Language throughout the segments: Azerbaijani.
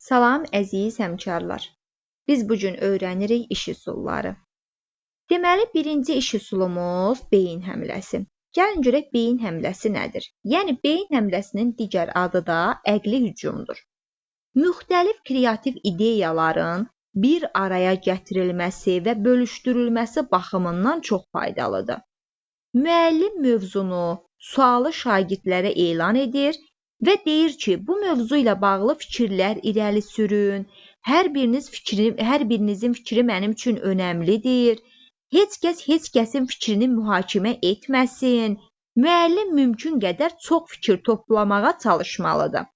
Salam əziz həmkarlar. Biz bugün öyrənirik iş üsulları. Deməli, birinci iş üsulumuz beyin həmləsi. Gəlin görək beyin həmləsi nədir? Yəni, beyin həmləsinin digər adı da əqli hücumdur. Müxtəlif kreativ ideyaların bir araya gətirilməsi və bölüşdürülməsi baxımından çox faydalıdır. Müəllim mövzunu, sualı şagirdlərə elan edir və deyir ki, bu mövzu ilə bağlı fikirlər irəli sürün. Hər birinizin fikri mənim üçün önəmlidir. Heç kəsin fikrini mühakimə etməsin. Müəllim mümkün qədər çox fikir toplamağa çalışmalıdır.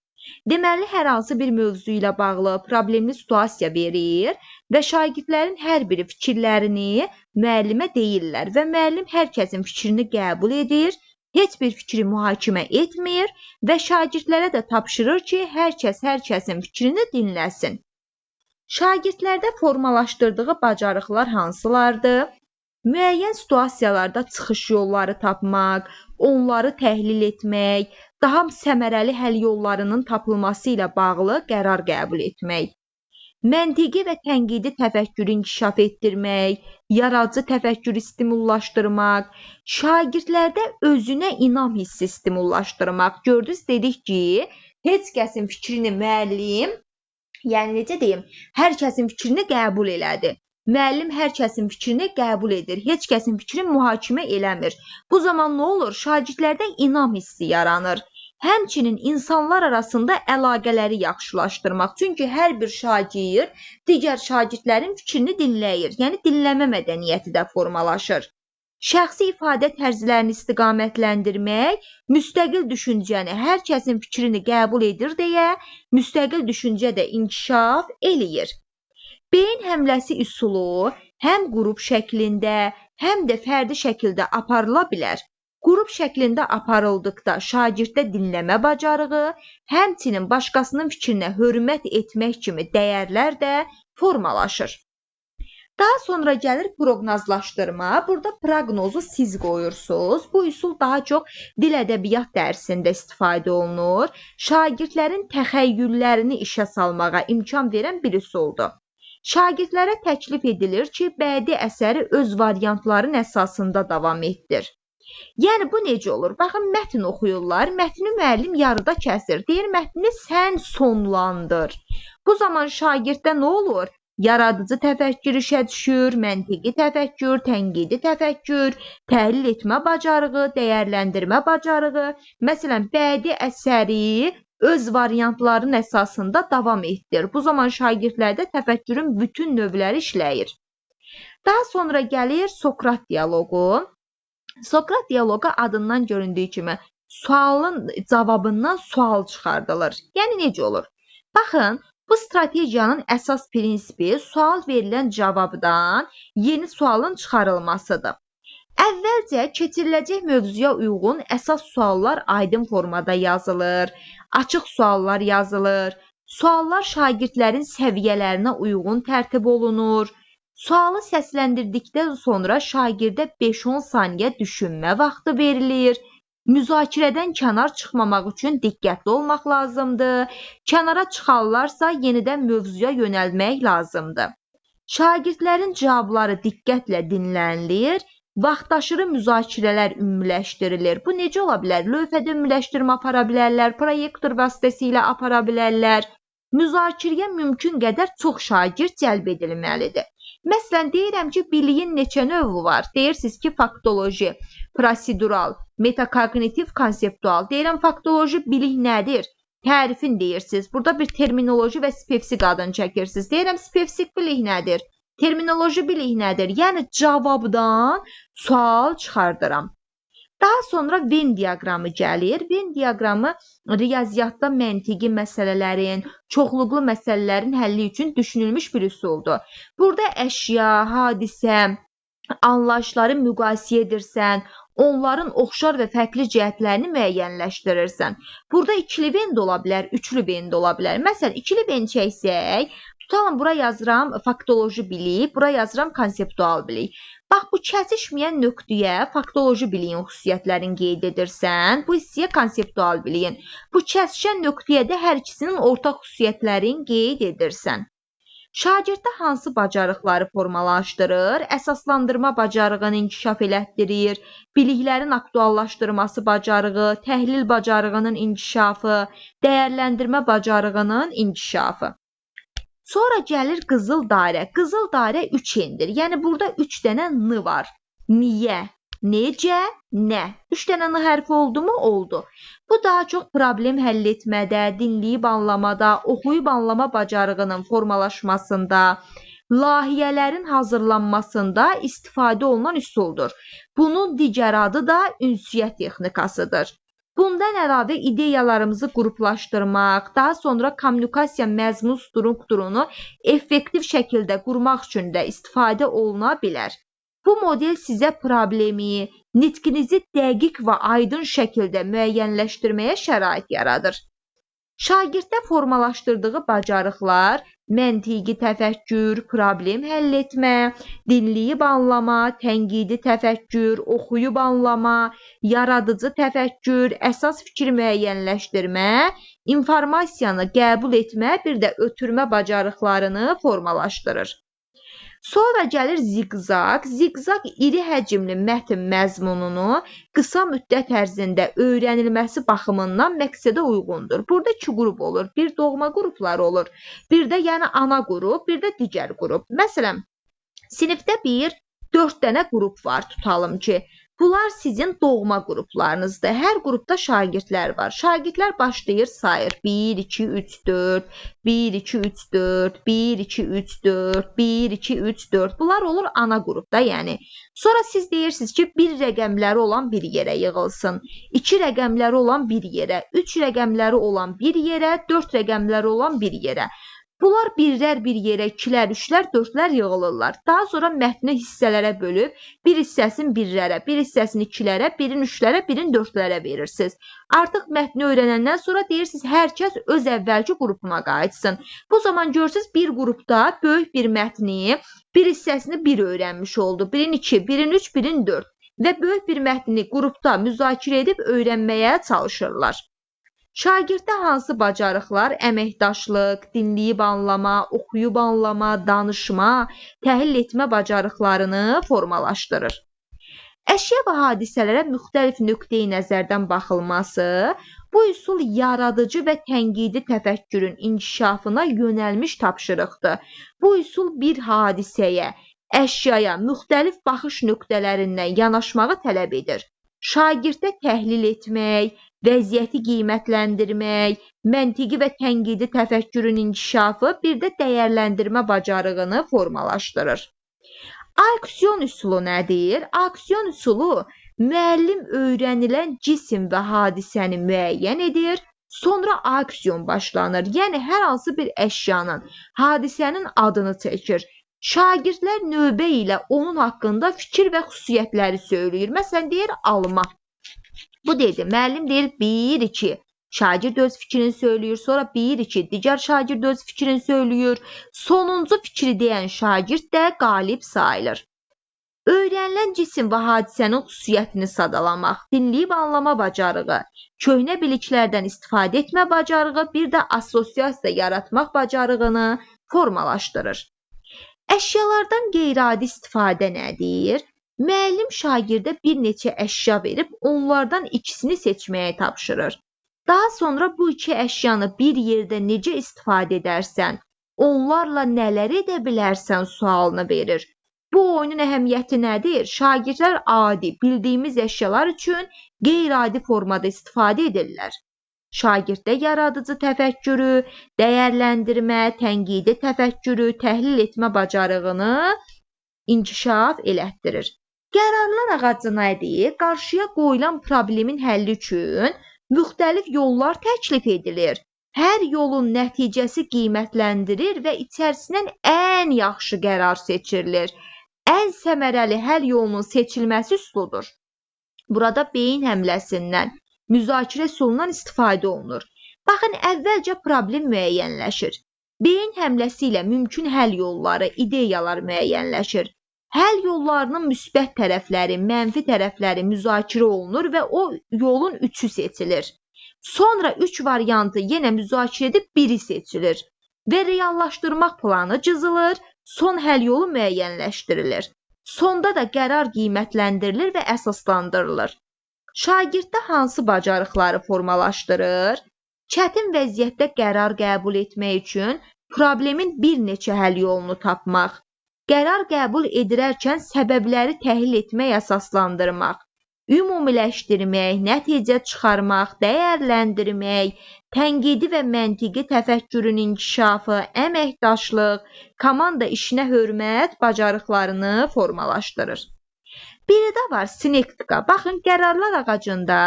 Deməli, hər hansı bir mövzu ilə bağlı problemli situasiya verir və şagirdlərin hər biri fikirlərini müəllimə deyirlər və müəllim hər kəsin fikrini qəbul edir. Heç bir fikri mühakimə etmir və şagirdlərə də tapşırır ki, hər kəsin fikrini dinləsin. Şagirdlərdə formalaşdırdığı bacarıqlar hansılardır? Müəyyən situasiyalarda çıxış yolları tapmaq, onları təhlil etmək, daha səmərəli həll yollarının tapılması ilə bağlı qərar qəbul etmək. Məntiqi və tənqidi təfəkkürü inkişaf etdirmək, yaradıcı təfəkkürü stimullaşdırmaq, şagirdlərdə özünə inam hissi stimullaşdırmaq. Gördünüz, dedik ki, heç kəsin fikrini müəllim, yəni necə deyim, hər kəsin fikrini qəbul elədi. Müəllim hər kəsin fikrini qəbul edir, heç kəsin fikrini mühakimə eləmir. Bu zaman nə olur? Şagirdlərdə inam hissi yaranır. Həmçinin insanlar arasında əlaqələri yaxşılaşdırmaq. Çünki hər bir şagird digər şagirdlərin fikrini dinləyir. Yəni, dinləmə mədəniyyəti də formalaşır. Şəxsi ifadə tərzlərini istiqamətləndirmək, müstəqil düşüncəni hər kəsin fikrini qəbul edir deyə, müstəqil düşüncə də inkişaf eləyir. Beyin həmləsi üsulu həm qrup şəklində, həm də fərdi şəkildə aparıla bilər. Qrup şəklində aparıldıqda şagirddə dinləmə bacarığı, həmçinin başqasının fikrinə hörmət etmək kimi dəyərlər də formalaşır. Daha sonra gəlir proqnozlaşdırma. Burada proqnozu siz qoyursunuz. Bu üsul daha çox dil ədəbiyyat dərsində istifadə olunur. Şagirdlərin təxəyyüllərini işə salmağa imkan verən bir üsuldur. Şagirdlərə təklif edilir ki, bədii əsəri öz variantların əsasında davam etdir. Yəni, bu necə olur? Baxın, mətn oxuyurlar, mətni müəllim yarıda kəsir. Deyir, mətni sən sonlandır. Bu zaman şagirddə nə olur? Yaradıcı təfəkkür işə düşür, məntiqi təfəkkür, tənqidi təfəkkür, təhlil etmə bacarığı, dəyərləndirmə bacarığı. Məsələn, bədii əsəri öz variantların əsasında davam etdir. Bu zaman şagirdlərdə təfəkkürün bütün növləri işləyir. Daha sonra gəlir Sokrat dialoqu. Sokrat dialoqu adından göründüyü kimi sualın cavabından sual çıxardılır. Yəni, necə olur? Baxın, bu strategiyanın əsas prinsipi sual verilən cavabdan yeni sualın çıxarılmasıdır. Əvvəlcə keçiriləcək mövzuya uyğun əsas suallar aydın formada yazılır, açıq suallar yazılır, suallar şagirdlərin səviyyələrinə uyğun tərtib olunur. Sualı səsləndirdikdən sonra şagirdə 5-10 saniyə düşünmə vaxtı verilir. Müzakirədən kənar çıxmamaq üçün diqqətli olmaq lazımdır. Kənara çıxarlarsa yenidən mövzuya yönəlmək lazımdır. Şagirdlərin cavabları diqqətlə dinlənilir. Vaxtaşırı müzakirələr ümumiləşdirilir. Bu necə ola bilər? Lövhədə ümumiləşdirmə apara bilərlər, proyektor vasitəsilə apara bilərlər. Müzakirəyə mümkün qədər çox şagird cəlb edilməlidir. Məsələn, deyirəm ki, biliyin neçə növü var? Deyirsiniz ki, faktoloji, prosedural, metakognitiv, konseptual. Deyirəm, faktoloji bilik nədir? Tərifin deyirsiniz. Burada bir terminoloji və spesifik adını çəkirsiniz. Deyirəm, spesifik bilik nədir? Terminoloji bilik nədir? Yəni, cavabdan sual çıxardıram. Daha sonra Venn diaqramı gəlir. Venn diaqramı riyaziyyatda məntiqi məsələlərin, çoxluqlu məsələlərin həlli üçün düşünülmüş bir üsuldur. Burada əşya, hadisə, anlayışları müqayisə edirsən, onların oxşar və fərqli cəhətlərini müəyyənləşdirirsən. Burada ikili ben də ola bilər, üçlü ben də ola bilər. Məsələn, ikili ben çəksək, tutalım bura yazıram faktoloji bilik, bura yazıram konseptual bilik. Bax, bu kəsişməyən nöqtəyə faktoloji biliyin xüsusiyyətlərini qeyd edirsən, bu hissəyə konseptual biliyin. Bu kəsişən nöqtəyə də hər ikisinin ortaq xüsusiyyətlərini qeyd edirsən. Şagirddə hansı bacarıqları formalaşdırır? Əsaslandırma bacarığını inkişaf elətdirir, biliklərin aktuallaşdırması bacarığı, təhlil bacarığının inkişafı, dəyərləndirmə bacarığının inkişafı. Sonra gəlir qızıl dairə. Qızıl dairə 3 endir. Yəni burada 3 dənə n var. Niyə? Necə? Nə? 3 dənə n hərfi oldu mu? Oldu. Bu daha çox problem həll etmədə, dinləyib anlamada, oxuyub anlama bacarığının formalaşmasında, layihələrin hazırlanmasında istifadə olunan üsuldur. Bunun digər adı da ünsiyyət texnikasıdır. Bundan əlavə ideyalarımızı qruplaşdırmaq, daha sonra kommunikasiya məzmun strukturunu effektiv şəkildə qurmaq üçün də istifadə oluna bilər. Bu model sizə problemi, nitqinizi dəqiq və aydın şəkildə müəyyənləşdirməyə şərait yaradır. Şagirddə formalaşdırdığı bacarıqlar məntiqi təfəkkür, problem həll etmə, dinləyib anlama, tənqidi təfəkkür, oxuyub anlama, yaradıcı təfəkkür, əsas fikir müəyyənləşdirmə, informasiyanı qəbul etmə, bir də ötürmə bacarıqlarını formalaşdırır. Sonra gəlir ziqzaq. Ziqzaq iri həcmli mətn məzmununu qısa müddət ərzində öyrənilməsi baxımından məqsədə uyğundur. Burada 2 qrup olur. Bir doğma qrupları olur. Bir də yəni ana qrup, bir də digər qrup. Məsələn, sinifdə 4 dənə qrup var tutalım ki. Bunlar sizin doğma qruplarınızdır. Hər qrupda şagirdlər var. Şagirdlər başlayır sayır. 1, 2, 3, 4, 1, 2, 3, 4, 1, 2, 3, 4, 1, 2, 3, 4. Bunlar olur ana qrupda, yəni. Sonra siz deyirsiniz ki, 1 rəqəmləri olan bir yerə yığılsın. 2 rəqəmləri olan bir yerə, 3 rəqəmləri olan bir yerə, 4 rəqəmləri olan bir yerə. Bunlar birlər bir yerə, 2-lər, 3-lər, 4-lər yığılırlar. Daha sonra mətni hissələrə bölüb, bir hissəsini 1-lərə, bir hissəsini 2-lərə, birini 3-lərə, birini 4-lərə verirsiniz. Artıq mətni öyrənəndən sonra deyirsiniz, hər kəs öz əvvəlki qrupuna qayıtsın. Bu zaman görürsünüz, bir qrupda böyük bir mətni, bir hissəsini 1 öyrənmiş oldu. Birini 2, birini 3, birini 4 və böyük bir mətni qrupda müzakirə edib öyrənməyə çalışırlar. Şagirddə hansı bacarıqlar əməkdaşlıq, dinləyib anlama, oxuyub anlama, danışma, təhlil etmə bacarıqlarını formalaşdırır. Əşya və hadisələrə müxtəlif nöqteyi nəzərdən baxılması, bu üsul yaradıcı və tənqidi təfəkkürün inkişafına yönəlmiş tapşırıqdır. Bu üsul bir hadisəyə, əşyaya müxtəlif baxış nöqtələrindən yanaşmağı tələb edir. Şagirddə təhlil etmək, vəziyyəti qiymətləndirmək, məntiqi və tənqidi təfəkkürün inkişafı, bir də dəyərləndirmə bacarığını formalaşdırır. Aksiyon üsulu nədir? Aksiyon üsulu müəllim öyrənilən cisim və hadisəni müəyyən edir, sonra aksiyon başlanır. Yəni, hər hansı bir əşyanın, hadisənin adını çəkir. Şagirdlər növbə ilə onun haqqında fikir və xüsusiyyətləri söyləyir. Məsələn, deyir alma. Bu dedi, müəllim deyir 1, 2. Şagird öz fikrini söyləyir, sonra 1, 2. Digər şagird öz fikrini söyləyir. Sonuncu fikri deyən şagird də qalib sayılır. Öyrənilən cisim və hadisənin xüsusiyyətini sadalamaq, dinləyib anlama bacarığı, köhnə biliklərdən istifadə etmə bacarığı, bir də assosiasiya yaratmaq bacarığını formalaşdırır. Əşyalardan qeyri-adi istifadə nədir? Müəllim şagirdə bir neçə əşya verib, onlardan ikisini seçməyə tapşırır. Daha sonra bu 2 əşyanı bir yerdə necə istifadə edərsən, onlarla nələr edə bilərsən sualını verir. Bu oyunun əhəmiyyəti nədir? Şagirdlər adi, bildiyimiz əşyalar üçün qeyri-adi formada istifadə edirlər. Şagirddə yaradıcı təfəkkürü, dəyərləndirmə, tənqidi təfəkkürü, təhlil etmə bacarığını inkişaf elətdirir. Qərarlar ağacı nədir? Qarşıya qoyulan problemin həlli üçün müxtəlif yollar təklif edilir. Hər yolun nəticəsi qiymətləndirir və içərisindən ən yaxşı qərar seçilir. Ən səmərəli həll yolunun seçilməsi üsuludur. Burada beyin həmləsindən, müzakirə üsulundan istifadə olunur. Baxın, əvvəlcə problem müəyyənləşir. Beyin həmləsi ilə mümkün həll yolları, ideyalar müəyyənləşir. Həll yollarının müsbət tərəfləri, mənfi tərəfləri müzakirə olunur və o yolun 3-ü seçilir. Sonra 3 variantı yenə müzakirə edib biri seçilir və reallaşdırmaq planı cızılır, son həll yolu müəyyənləşdirilir. Sonda da qərar qiymətləndirilir və əsaslandırılır. Şagirddə hansı bacarıqları formalaşdırır? Çətin vəziyyətdə qərar qəbul etmək üçün problemin bir neçə həll yolunu tapmaq, qərar qəbul edirərkən səbəbləri təhlil etmək, əsaslandırmaq, ümumiləşdirmək, nəticə çıxarmaq, dəyərləndirmək, tənqidi və məntiqi təfəkkürün inkişafı, əməkdaşlıq, komanda işinə hörmət bacarıqlarını formalaşdırır. Biri də var sinektika. Baxın, qərarlar ağacında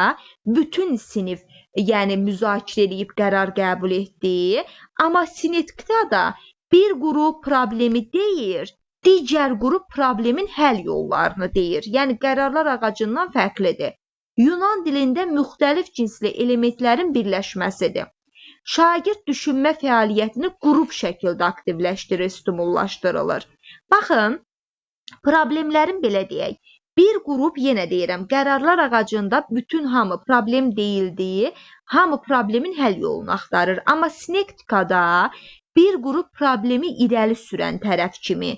bütün sinif, yəni müzakirə edib qərar qəbul etdi. Amma sinektikada bir qrup problemi deyir, digər qrup problemin həll yollarını deyir. Yəni qərarlar ağacından fərqlidir. Yunan dilində müxtəlif cinsli elementlərin birləşməsidir. Şagird düşünmə fəaliyyətini qrup şəkildə aktivləşdirir, stimullaşdırılır. Baxın, problemlərin belə deyək. Bir qrup, yenə deyirəm, qərarlar ağacında bütün hamı problem deyildiyi, hamı problemin həll yolunu axtarır. Amma sinektikada bir qrup problemi irəli sürən tərəf kimi,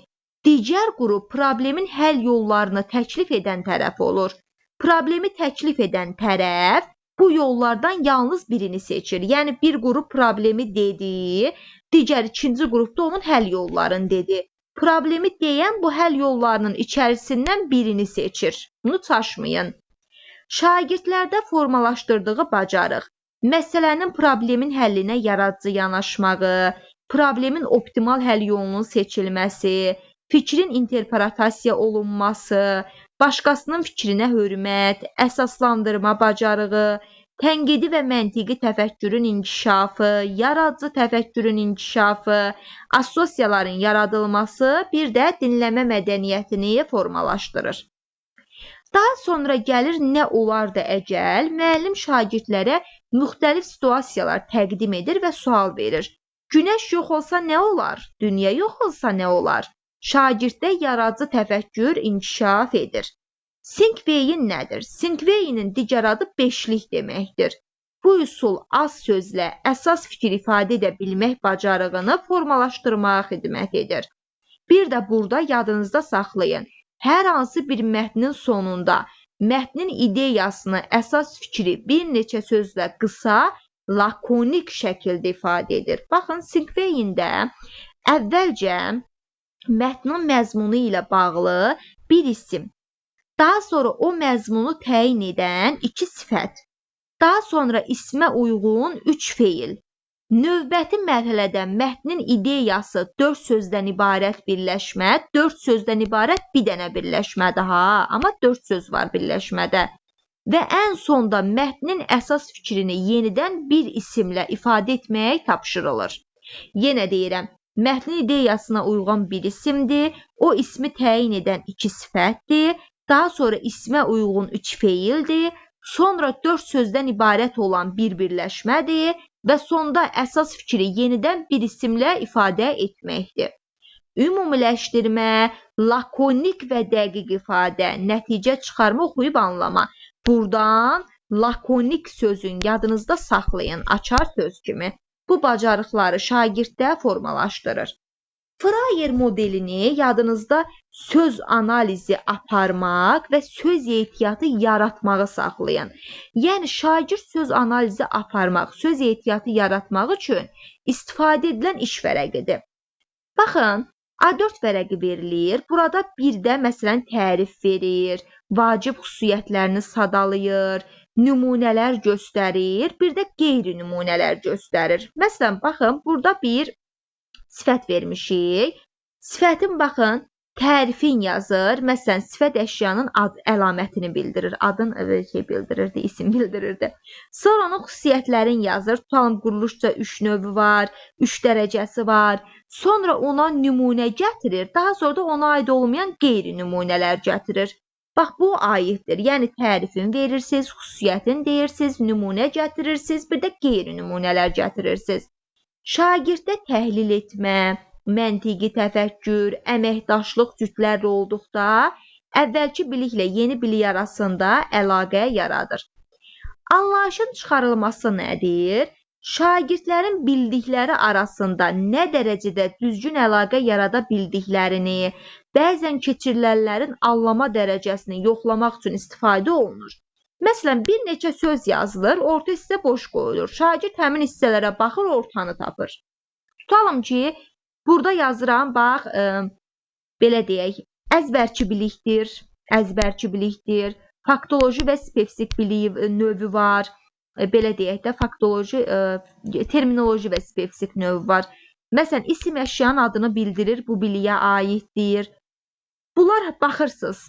digər qrup problemin həll yollarını təklif edən tərəf olur. Problemi təklif edən tərəf bu yollardan yalnız birini seçir. Yəni bir qrup problemi dedi, digər ikinci qrupda onun həll yollarını dedi. Problemi deyən bu həll yollarının içərisindən birini seçir. Bunu çaşmayın. Şagirdlərdə formalaşdırdığı bacarıq, məsələnin problemin həllinə yaradıcı yanaşmağı, problemin optimal həll yolunun seçilməsi, fikrin interpretasiya olunması, başqasının fikrinə hörmət, əsaslandırma bacarığı, tənqidi və məntiqi təfəkkürün inkişafı, yaradıcı təfəkkürün inkişafı, assosiyaların yaradılması, bir də dinləmə mədəniyyətini formalaşdırır. Daha sonra gəlir nə olardı əgər, müəllim şagirdlərə müxtəlif situasiyalar təqdim edir və sual verir. Günəş yox olsa nə olar? Dünya yox olsa nə olar? Şagirddə yaradıcı təfəkkür inkişaf edir. Sinkveyin nədir? Sinkveyinin digər adı beşlik deməkdir. Bu üsul az sözlə əsas fikir ifadə edə bilmək bacarığını formalaşdırmağa xidmət edir. Bir də burada yadınızda saxlayın. Hər hansı bir mətnin sonunda mətnin ideyasını, əsas fikri bir neçə sözlə qısa, lakonik şəkildə ifadə edir. Baxın, sinkveyində əvvəlcə mətnin məzmunu ilə bağlı bir isim, daha sonra o məzmunu təyin edən 2 sifət, daha sonra ismə uyğun 3 feil. Növbəti mərhələdə mətnin ideyası 4 sözdən ibarət birləşmə, 4 sözdən ibarət bir dənə birləşmə daha, amma 4 söz var birləşmədə. Və ən sonda mətnin əsas fikrini yenidən bir isimlə ifadə etmək tapşırılır. Yenə deyirəm, mətnin ideyasına uyğun bir isimdir, o ismi təyin edən 2 sifətdir, daha sonra ismə uyğun 3 feildir, sonra 4 sözdən ibarət olan bir birləşmədir və sonda əsas fikri yenidən bir isimlə ifadə etməkdir. Ümumiləşdirmə, lakonik və dəqiq ifadə, nəticə çıxarma, oxuyub anlama. Buradan lakonik sözün yadınızda saxlayın, açar söz kimi. Bu bacarıqları şagirddə formalaşdırır. Frayer modelini yadınızda söz analizi aparmaq və söz ehtiyatı yaratmağı saxlayın. Yəni, şagird söz analizi aparmaq, söz ehtiyatı yaratmaq üçün istifadə edilən iş vərəqidir. Baxın, A4 vərəqi verilir. Burada bir də məsələn tərif verir, vacib xüsusiyyətlərini sadalayır, nümunələr göstərir, bir də qeyri-nümunələr göstərir. Məsələn, baxın, burada bir sifət vermişik. Sifətin, baxın, tərifin yazır. Məsələn, sifət əşyanın ad əlamətini bildirir. Adın bildirirdi, isim bildirirdi. Sonra onun xüsusiyyətlərini yazır. Tutalım, quruluşca 3 növü var, 3 dərəcəsi var. Sonra ona nümunə gətirir. Daha sonra da ona aid olmayan qeyri-nümunələr gətirir. Bax, bu aiddir. Yəni, tərifin verirsiniz, xüsusiyyətini deyirsiniz, nümunə gətirirsiniz, bir də qeyri-nümunələr gətirirsiniz. Şagirddə təhlil etmə, məntiqi təfəkkür, əməkdaşlıq cütlərlə olduqda əvvəlki biliklə yeni bilik arasında əlaqə yaradır. Anlayışın çıxarılması nədir? Şagirdlərin bildikləri arasında nə dərəcədə düzgün əlaqə yarada bildiklərini, bəzən keçirilənlərin anlama dərəcəsini yoxlamaq üçün istifadə olunur. Məsələn, bir neçə söz yazılır, orta hissə boş qoyulur. Şagird həmin hissələrə baxır, ortanı tapır. Tutalım ki, burada yazıram, bax, belə deyək, əzbərçi bilikdir, faktoloji və spesifik bilik növü var, belə deyək də, faktoloji, terminoloji və spesifik növü var. Məsələn, isim əşyanın adını bildirir, bu biliyə aiddir. Bunlar baxırsınız.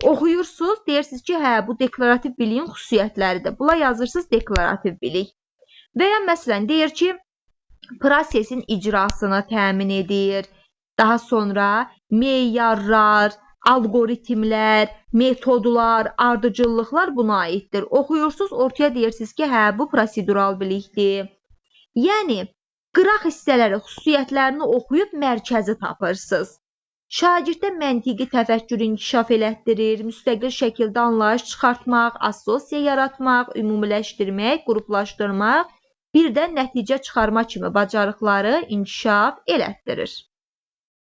Oxuyursunuz, deyirsiniz ki, hə, bu deklarativ biliyin xüsusiyyətləridir. Buna yazırsınız deklarativ bilik. Və ya məsələn, deyir ki, prosesin icrasını təmin edir. Daha sonra meyarlar, alqoritmlər, metodlar, ardıcıllıqlar buna aiddir. Oxuyursunuz, ortaya deyirsiniz ki, hə, bu prosedural bilikdir. Yəni, qıraq hissələri, xüsusiyyətlərini oxuyub mərkəzi tapırsınız. Şagirddə məntiqi təfəkkür inkişaf elətdirir, müstəqil şəkildə anlayış çıxartmaq, assosiya yaratmaq, ümumiləşdirmək, qruplaşdırmaq, bir də nəticə çıxarma kimi bacarıqları inkişaf elətdirir.